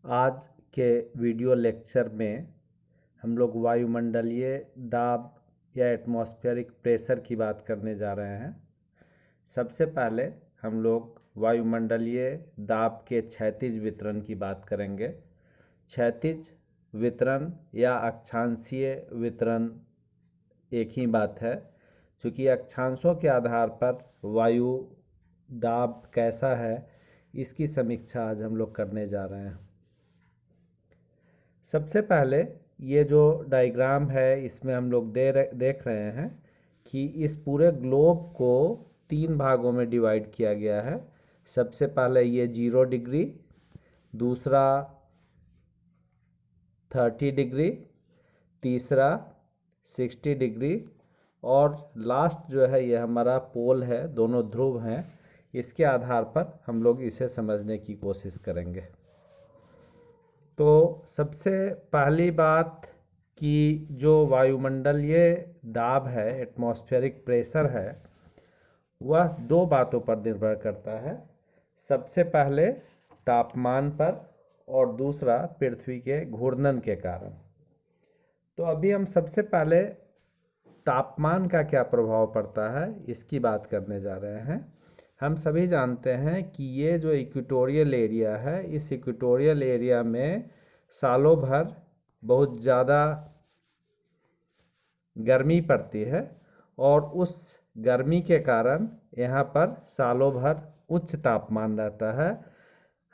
आज के video lecture में हम लोग वायुमंडलीय दाब या एटमॉस्फेरिक प्रेशर की बात करने जा रहे हैं। सबसे पहले हम लोग वायुमंडलीय दाब के क्षैतिज वितरण की बात करेंगे। क्षैतिज वितरण या अक्षांशीय वितरण एक ही बात है, क्योंकि अक्षांशों के आधार पर वायु दाब कैसा है इसकी समीक्षा आज हम लोग करने जा रहे हैं। सबसे पहले ये जो डायग्राम है इसमें हम लोग देख रहे हैं कि इस पूरे ग्लोब को 3 भागों में डिवाइड किया गया है। सबसे पहले ये 0 डिग्री, दूसरा 30 डिग्री, तीसरा 60 डिग्री और लास्ट जो है ये हमारा पोल है, दोनों ध्रुव हैं। इसके आधार पर हम लोग इसे समझने की कोशिश करेंगे। तो सबसे पहली बात कि जो वायुमंडलीय दाब है, एटमॉस्फेरिक प्रेशर है, वह 2 बातों पर निर्भर करता है। सबसे पहले तापमान पर और दूसरा पृथ्वी के घूर्णन के कारण। तो अभी हम सबसे पहले तापमान का क्या प्रभाव पड़ता है इसकी बात करने जा रहे हैं। हम सभी जानते हैं कि ये जो इक्वेटोरियल एरिया है, इस इक्वेटोरियल एरिया में सालों भर बहुत ज़्यादा गर्मी पड़ती है और उस गर्मी के कारण यहाँ पर सालों भर उच्च तापमान रहता है।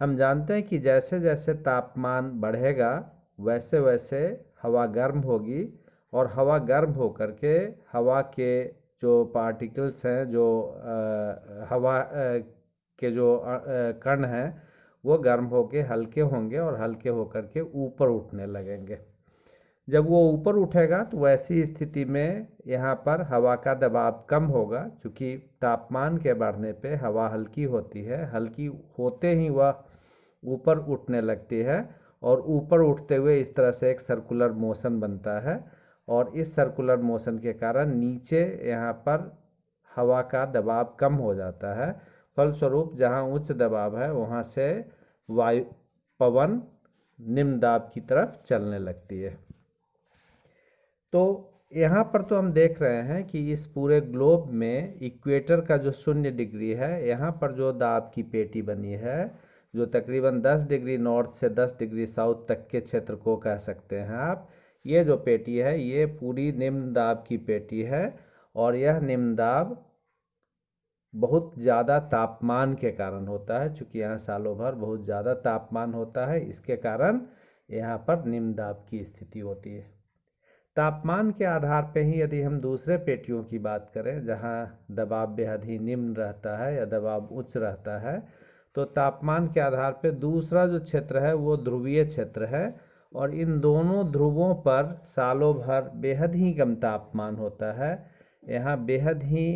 हम जानते हैं कि जैसे जैसे तापमान बढ़ेगा वैसे वैसे हवा गर्म होगी और हवा गर्म होकर के हवा के जो पार्टिकल्स हैं, जो हवा के जो कण हैं, वो गर्म होके हल्के होंगे और हल्के होकर के ऊपर उठने लगेंगे। जब वो ऊपर उठेगा तो वैसी स्थिति में यहाँ पर हवा का दबाव कम होगा, क्योंकि तापमान के बढ़ने पे हवा हल्की होती है। हल्की होते ही वह ऊपर उठने लगती है और ऊपर उठते हुए इस तरह से एक सर्कुलर मोशन बनता है और इस सर्कुलर मोशन के कारण नीचे यहाँ पर हवा का दबाव कम हो जाता है। फलस्वरूप जहाँ उच्च दबाव है वहाँ से पवन निम्न दाब की तरफ चलने लगती है। तो यहाँ पर तो हम देख रहे हैं कि इस पूरे ग्लोब में इक्वेटर का जो 0 डिग्री है, यहाँ पर जो दाब की पेटी बनी है, जो तकरीबन 10 डिग्री नॉर्थ से 10 डिग्री साउथ तक के क्षेत्र को कह सकते हैं आप, ये जो पेटी है ये पूरी निम्न दाब की पेटी है और यह निम्न दाब बहुत ज़्यादा तापमान के कारण होता है। चूँकि यहाँ सालों भर बहुत ज़्यादा तापमान होता है, इसके कारण यहाँ पर निम्न दाब की स्थिति होती है। तापमान के आधार पर ही यदि हम दूसरे पेटियों की बात करें जहाँ दबाव बेहद ही निम्न रहता है या दबाव उच्च रहता है, तो तापमान के आधार पर दूसरा जो क्षेत्र है वो ध्रुवीय क्षेत्र है और इन दोनों ध्रुवों पर सालों भर बेहद ही कम तापमान होता है। यहाँ बेहद ही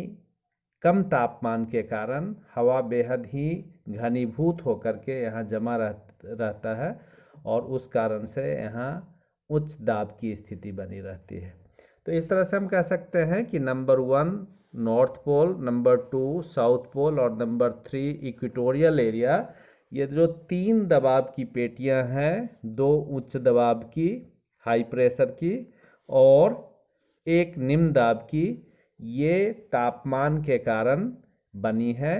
कम तापमान के कारण हवा बेहद ही घनीभूत होकर के यहाँ जमा रहता है और उस कारण से यहाँ उच्च दाब की स्थिति बनी रहती है। तो इस तरह से हम कह सकते हैं कि number 1 north pole, number 2 south pole और नंबर 3 इक्वेटोरियल एरिया, ये जो 3 दबाव की पेटियां हैं, 2 उच्च दबाव की हाई प्रेशर की और एक निम्न दाब की, ये तापमान के कारण बनी है।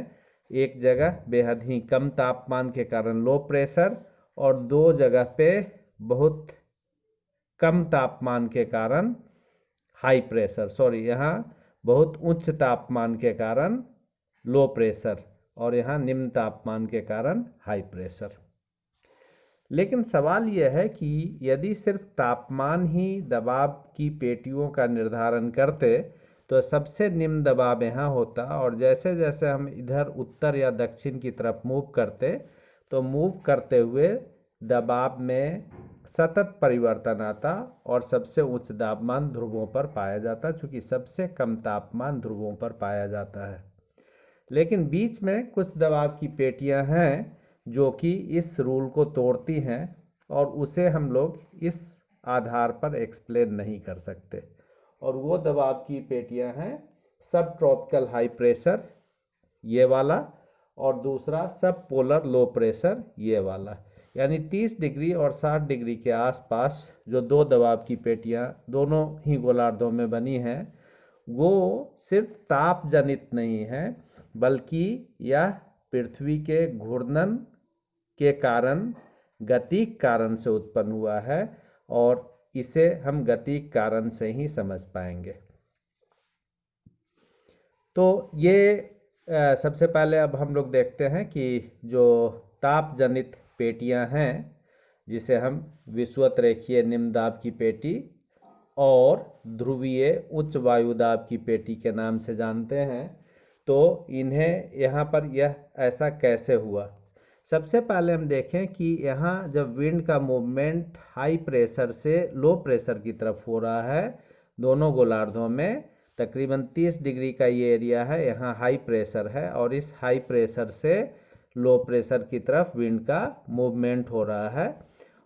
एक जगह बेहद ही कम तापमान के कारण लो प्रेशर और 2 जगह पे बहुत कम तापमान के कारण हाई प्रेशर, यहाँ बहुत उच्च तापमान के कारण लो प्रेशर और यहाँ निम्न तापमान के कारण हाई प्रेशर। लेकिन सवाल यह है कि यदि सिर्फ तापमान ही दबाव की पेटियों का निर्धारण करते तो सबसे निम्न दबाव यहाँ होता और जैसे जैसे हम इधर उत्तर या दक्षिण की तरफ मूव करते तो मूव करते हुए दबाव में सतत परिवर्तन आता और सबसे उच्च तापमान ध्रुवों पर पाया जाता, क्योंकि सबसे कम तापमान ध्रुवों पर पाया जाता है। लेकिन बीच में कुछ दबाव की पेटियां हैं जो कि इस रूल को तोड़ती हैं और उसे हम लोग इस आधार पर एक्सप्लेन नहीं कर सकते, और वो दबाव की पेटियां हैं सब ट्रॉपिकल हाई प्रेशर ये वाला और दूसरा सब पोलर लो प्रेशर ये वाला। यानी 30 डिग्री और 60 डिग्री के आसपास जो दो दबाव की पेटियां दोनों ही गोलार्धों में बनी हैं, वो सिर्फ ताप जनित नहीं है, बल्कि यह पृथ्वी के घूर्णन के कारण गतिक कारण से उत्पन्न हुआ है, और इसे हम गतिक कारण से ही समझ पाएंगे। तो ये सबसे पहले अब हम लोग देखते हैं कि जो ताप जनित पेटियां हैं, जिसे हम विषुवत रेखीय निम्न दाब की पेटी और ध्रुवीय उच्च वायुदाब की पेटी के नाम से जानते हैं, तो इन्हें यहाँ पर यह ऐसा कैसे हुआ। सबसे पहले हम देखें कि यहाँ जब विंड का मूवमेंट हाई प्रेशर से लो प्रेशर की तरफ हो रहा है, दोनों गोलार्धों में तकरीबन 30 डिग्री का ये एरिया है, यहाँ हाई प्रेशर है, और इस हाई प्रेशर से लो प्रेशर की तरफ विंड का मूवमेंट हो रहा है।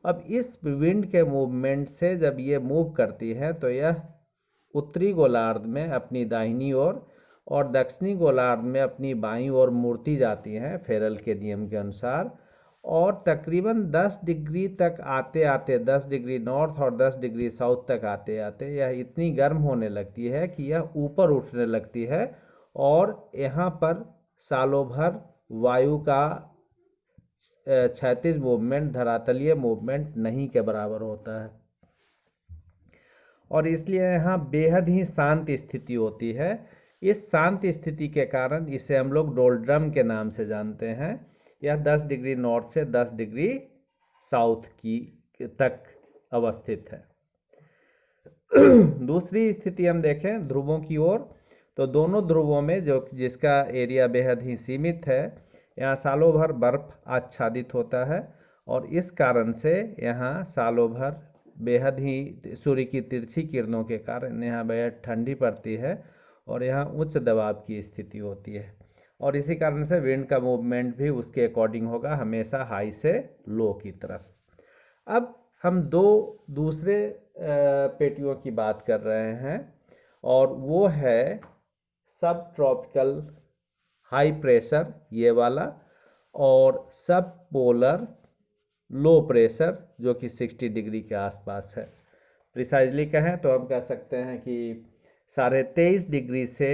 अब इस विंड के मूवमेंट से जब ये मूव करती है तो यह उत्तरी गोलार्ध में अपनी दाहिनी ओर और दक्षिणी गोलार्ध में अपनी बाईं ओर मुड़ती जाती हैं फेरल के नियम के अनुसार, और तकरीबन 10 डिग्री तक आते आते 10 डिग्री नॉर्थ और 10 डिग्री साउथ तक आते आते यह इतनी गर्म होने लगती है कि यह ऊपर उठने लगती है, और यहाँ पर सालों भर वायु का क्षैतिज मूवमेंट धरातलीय मूवमेंट नहीं के बराबर होता है, और इसलिए यहाँ बेहद ही शांत स्थिति होती है। इस शांत स्थिति के कारण इसे हम लोग डोल्ड्रम के नाम से जानते हैं। यह 10 डिग्री नॉर्थ से 10 डिग्री साउथ की तक अवस्थित है। दूसरी स्थिति हम देखें ध्रुवों की ओर, तो दोनों ध्रुवों में जो जिसका एरिया बेहद ही सीमित है, यहाँ सालों भर बर्फ आच्छादित होता है, और इस कारण से यहाँ सालों भर बेहद ही सूर्य की तिरछी किरणों के कारण यहाँ बेहद ठंडी पड़ती है, और यहाँ उच्च दबाव की स्थिति होती है, और इसी कारण से विंड का मूवमेंट भी उसके अकॉर्डिंग होगा, हमेशा हाई से लो की तरफ। अब हम दूसरे पेटियों की बात कर रहे हैं, और वो है सब ट्रॉपिकल हाई प्रेशर ये वाला, और सब पोलर लो प्रेशर जो कि 60 डिग्री के आसपास है। प्रिसाइजली कहें तो हम कह सकते हैं कि 23.5 डिग्री से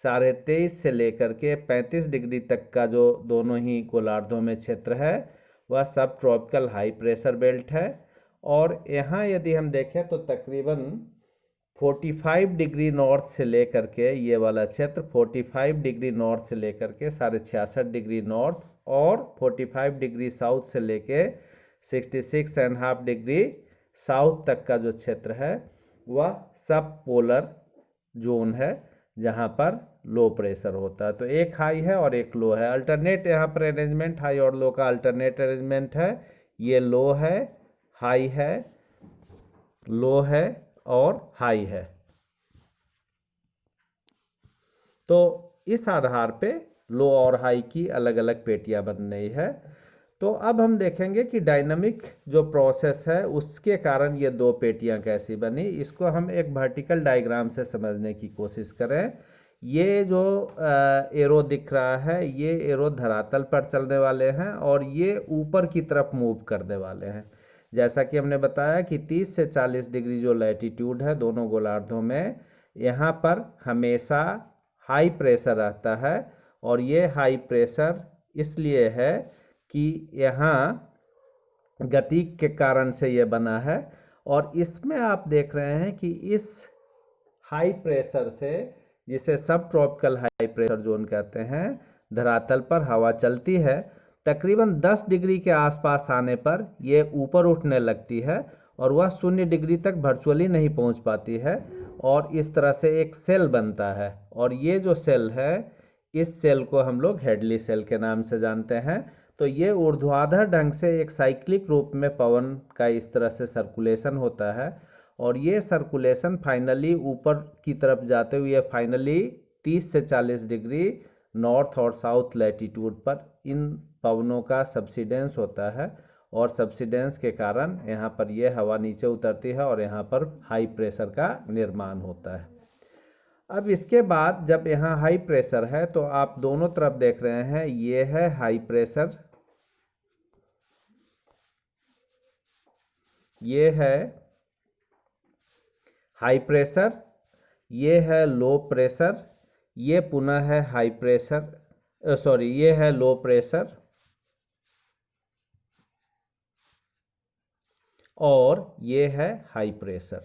23.5 से लेकर के 35 डिग्री तक का जो दोनों ही गोलार्धों में क्षेत्र है, वह सब ट्रॉपिकल हाई प्रेशर बेल्ट है। और यहाँ यदि हम देखें तो तकरीबन 45 डिग्री नॉर्थ से लेकर के ये वाला क्षेत्र 45 डिग्री नॉर्थ से लेकर के 66.5 डिग्री नॉर्थ और 45 डिग्री साउथ से लेके 66.5 डिग्री साउथ तक का जो क्षेत्र है, वह सब पोलर जोन है, जहाँ पर लो प्रेशर होता है। तो एक हाई है और एक लो है, अल्टरनेट यहाँ पर अरेंजमेंट, हाई और लो का अल्टरनेट अरेंजमेंट है। ये लो है, हाई है, लो है और हाई है। तो इस आधार पे लो और हाई की अलग अलग पेटियां बन रही है। तो अब हम देखेंगे कि डायनामिक जो प्रोसेस है उसके कारण ये दो पेटियां कैसी बनी। इसको हम एक वर्टिकल डायग्राम से समझने की कोशिश करें। ये जो एरो दिख रहा है, ये एरो धरातल पर चलने वाले हैं और ये ऊपर की तरफ मूव करने वाले हैं। जैसा कि हमने बताया कि 30 से 40 डिग्री जो लैटिट्यूड है दोनों गोलार्धों में, यहाँ पर हमेशा हाई प्रेशर रहता है, और ये हाई प्रेशर इसलिए है कि यहाँ गति के कारण से ये बना है। और इसमें आप देख रहे हैं कि इस हाई प्रेशर से, जिसे सब ट्रॉपिकल हाई प्रेशर जोन कहते हैं, धरातल पर हवा चलती है। तकरीबन 10 डिग्री के आसपास आने पर ये ऊपर उठने लगती है और वह 0 डिग्री तक वर्चुअली नहीं पहुंच पाती है, और इस तरह से एक सेल बनता है। और ये जो सेल है, इस सेल को हम लोग हेडली सेल के नाम से जानते हैं। तो ये ऊर्ध्वाधर ढंग से एक साइक्लिक रूप में पवन का इस तरह से सर्कुलेशन होता है, और ये सर्कुलेशन फाइनली ऊपर की तरफ जाते हुए फाइनली 30 से 40 डिग्री नॉर्थ और साउथ लैटिट्यूड पर इन पवनों का सब्सिडेंस होता है, और सब्सिडेंस के कारण यहाँ पर यह हवा नीचे उतरती है और यहाँ पर हाई प्रेशर का निर्माण होता है। अब इसके बाद जब यहाँ हाई प्रेशर है तो आप दोनों तरफ देख रहे हैं, ये है हाई प्रेशर ये है हाई प्रेशर, ये है लो प्रेशर, ये पुनः है हाई प्रेशर, सॉरी ये है लो प्रेशर, और ये है हाई प्रेशर।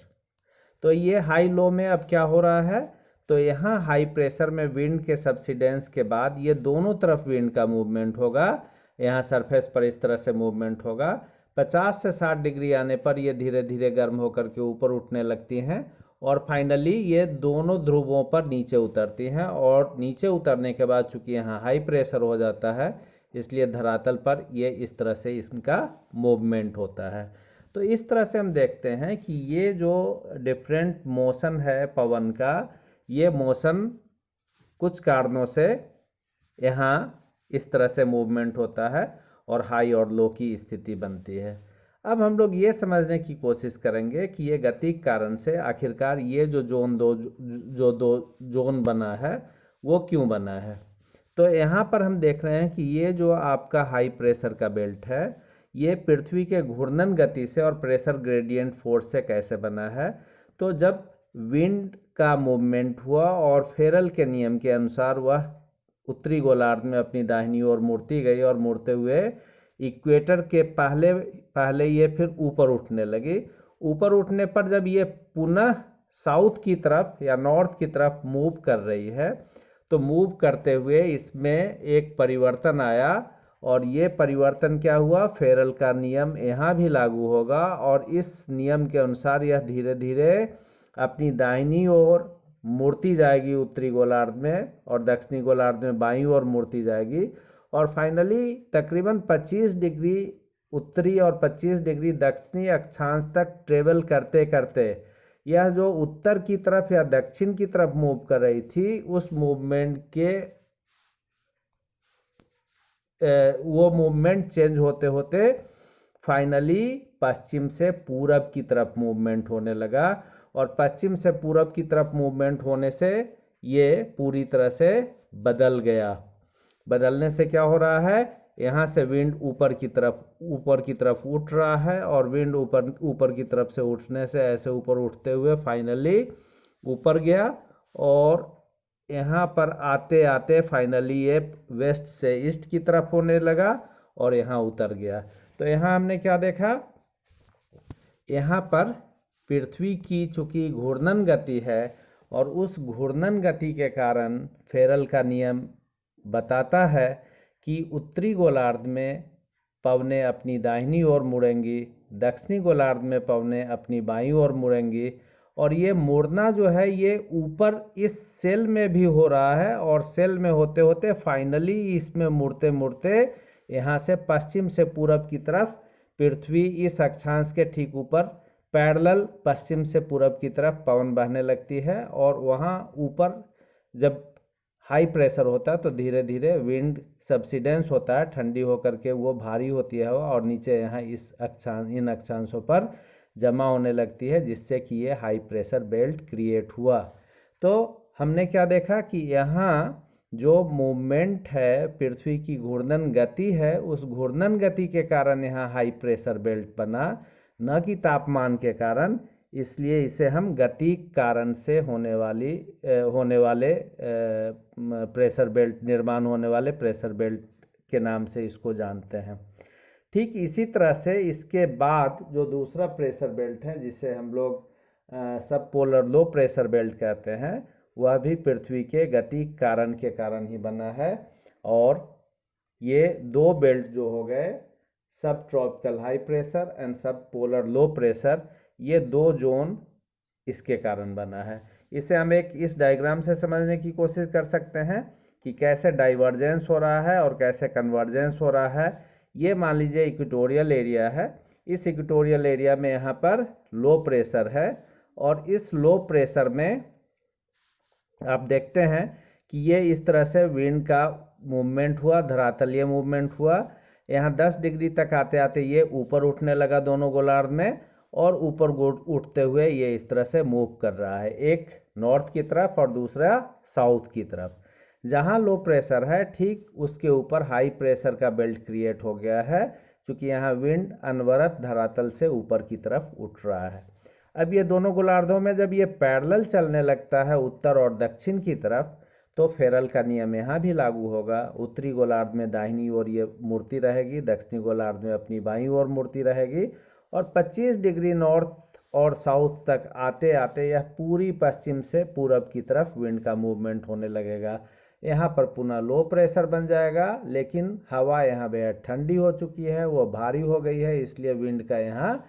तो ये हाई लो में अब क्या हो रहा है, तो यहाँ हाई प्रेशर में विंड के सब्सिडेंस के बाद ये दोनों तरफ विंड का मूवमेंट होगा। यहाँ सरफेस पर इस तरह से मूवमेंट होगा। 50 से 60 डिग्री आने पर ये धीरे धीरे गर्म होकर के ऊपर उठने लगती हैं और फाइनली ये दोनों ध्रुवों पर नीचे उतरती हैं। और नीचे उतरने के बाद चूंकि यहाँ हाई प्रेशर हो जाता है, इसलिए धरातल पर ये इस तरह से इसका मूवमेंट होता है। तो इस तरह से हम देखते हैं कि ये जो डिफरेंट मोशन है पवन का, ये मोशन कुछ कारणों से यहाँ इस तरह से मूवमेंट होता है और हाई और लो की स्थिति बनती है। अब हम लोग ये समझने की कोशिश करेंगे कि ये गति के कारण से आखिरकार ये जो दो जोन बना है वो क्यों बना है। तो यहाँ पर हम देख रहे हैं कि ये जो आपका हाई प्रेशर का बेल्ट है, ये पृथ्वी के घूर्णन गति से और प्रेशर ग्रेडियंट फोर्स से कैसे बना है। तो जब विंड का मूवमेंट हुआ और फेरल के नियम के अनुसार वह उत्तरी गोलार्ध में अपनी दाहिनी ओर मुड़ती गई और मुड़ते हुए इक्वेटर के पहले ये फिर ऊपर उठने लगी। ऊपर उठने पर जब ये पुनः साउथ की तरफ या नॉर्थ की तरफ मूव कर रही है, तो मूव करते हुए इसमें एक परिवर्तन आया और ये परिवर्तन क्या हुआ, फेरल का नियम यहाँ भी लागू होगा और इस नियम के अनुसार यह धीरे धीरे अपनी दाहिनी ओर मुड़ती जाएगी उत्तरी गोलार्ध में और दक्षिणी गोलार्ध में बाईं ओर मुड़ती जाएगी और फाइनली तकरीबन 25 डिग्री उत्तरी और 25 डिग्री दक्षिणी अक्षांश तक ट्रेवल करते करते यह जो उत्तर की तरफ या दक्षिण की तरफ मूव कर रही थी, उस मूवमेंट के वो मूवमेंट चेंज होते होते फाइनली पश्चिम से पूरब की तरफ मूवमेंट होने लगा और पश्चिम से पूरब की तरफ मूवमेंट होने से ये पूरी तरह से बदल गया। बदलने से क्या हो रहा है, यहाँ से विंड ऊपर की तरफ उठ रहा है और विंड ऊपर की तरफ से उठने से ऐसे ऊपर उठते हुए फाइनली ऊपर गया और यहाँ पर आते आते फाइनली ये वेस्ट से ईस्ट की तरफ होने लगा और यहाँ उतर गया। तो यहाँ हमने क्या देखा, यहाँ पर पृथ्वी की चूंकि घूर्णन गति है और उस घूर्णन गति के कारण फेरल का नियम बताता है कि उत्तरी गोलार्ध में पवनें अपनी दाहिनी ओर मुड़ेंगी, दक्षिणी गोलार्ध में पवनें अपनी बाईं ओर मुड़ेंगी और ये मुड़ना जो है ये ऊपर इस सेल में भी हो रहा है और सेल में होते होते फाइनली इसमें मुड़ते मुड़ते यहाँ से पश्चिम से पूरब की तरफ पृथ्वी इस अक्षांश के ठीक ऊपर पैरेलल पश्चिम से पूरब की तरफ पवन बहने लगती है और वहाँ ऊपर जब हाई प्रेशर होता है तो धीरे धीरे विंड सब्सिडेंस होता है, ठंडी होकर के वो भारी होती है और नीचे यहाँ इन अक्षांशों पर जमा होने लगती है, जिससे कि ये हाई प्रेशर बेल्ट क्रिएट हुआ। तो हमने क्या देखा कि यहाँ जो मूवमेंट है पृथ्वी की घूर्णन गति है, उस घूर्णन गति के कारण यहाँ हाई प्रेशर बेल्ट बना, न कि तापमान के कारण। इसलिए इसे हम गति कारण से होने वाले प्रेशर बेल्ट निर्माण होने वाले प्रेशर बेल्ट के नाम से इसको जानते हैं। ठीक इसी तरह से इसके बाद जो दूसरा प्रेशर बेल्ट है जिसे हम लोग सब पोलर लो प्रेशर बेल्ट कहते हैं, वह भी पृथ्वी के गति कारण के कारण ही बना है। और ये दो बेल्ट जो हो गए सब ट्रॉपिकल हाई प्रेशर एंड सब पोलर लो प्रेशर, ये दो जोन इसके कारण बना है। इसे हम इस डायग्राम से समझने की कोशिश कर सकते हैं कि कैसे डाइवर्जेंस हो रहा है और कैसे कन्वर्जेंस हो रहा है। ये मान लीजिए इक्वेटोरियल एरिया है, इस इक्वेटोरियल एरिया में यहाँ पर लो प्रेशर है और इस लो प्रेशर में आप देखते हैं कि ये इस तरह से विंड का मूवमेंट हुआ, धरातलीय मूवमेंट हुआ। यहाँ 10 डिग्री तक आते आते ये ऊपर उठने लगा दोनों गोलार्ध में और ऊपर उठते हुए ये इस तरह से मूव कर रहा है, एक नॉर्थ की तरफ और दूसरा साउथ की तरफ। जहाँ लो प्रेशर है ठीक उसके ऊपर हाई प्रेशर का बेल्ट क्रिएट हो गया है, क्योंकि यहाँ विंड अनवरत धरातल से ऊपर की तरफ उठ रहा है। अब ये दोनों गोलार्धों में जब ये पैरेलल चलने लगता है उत्तर और दक्षिण की तरफ, तो फेरल का नियम यहाँ भी लागू होगा। उत्तरी गोलार्ध में दाहिनी ओर ये मूर्ति रहेगी, दक्षिणी गोलार्ध में अपनी बाईं ओर मूर्ति रहेगी, और 25 डिग्री नॉर्थ और साउथ तक आते आते यह पूरी पश्चिम से पूरब की तरफ विंड का मूवमेंट होने लगेगा। यहाँ पर पुनः लो प्रेशर बन जाएगा, लेकिन हवा यहाँ बेहद ठंडी हो चुकी है, वो भारी हो गई है, इसलिए विंड का यहाँ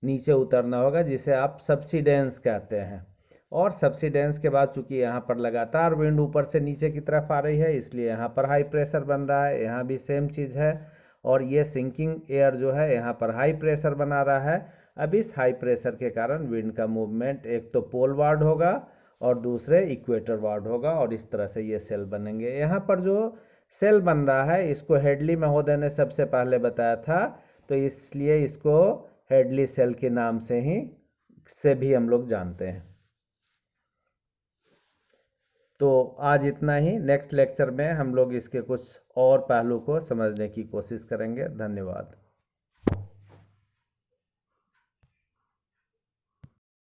नीचे उतरना होगा, जिसे आप सबसिडेंस कहते हैं। और सबसिडेंस के बाद चूंकि यहाँ पर लगातार विंड ऊपर से नीचे की तरफ आ रही है, इसलिए यहाँ पर हाई प्रेशर बन रहा है। यहाँ भी सेम चीज़ है, और ये सिंकिंग एयर जो है यहाँ पर हाई प्रेशर बना रहा है। अब इस हाई प्रेशर के कारण विंड का मूवमेंट एक तो पोलवार्ड होगा और दूसरे इक्वेटर वार्ड होगा, और इस तरह से ये सेल बनेंगे। यहाँ पर जो सेल बन रहा है इसको हेडली महोदय ने सबसे पहले बताया था, तो इसलिए इसको हेडली सेल के नाम से भी हम लोग जानते हैं। तो आज इतना ही। नेक्स्ट लेक्चर में हम लोग इसके कुछ और पहलू को समझने की कोशिश करेंगे। धन्यवाद।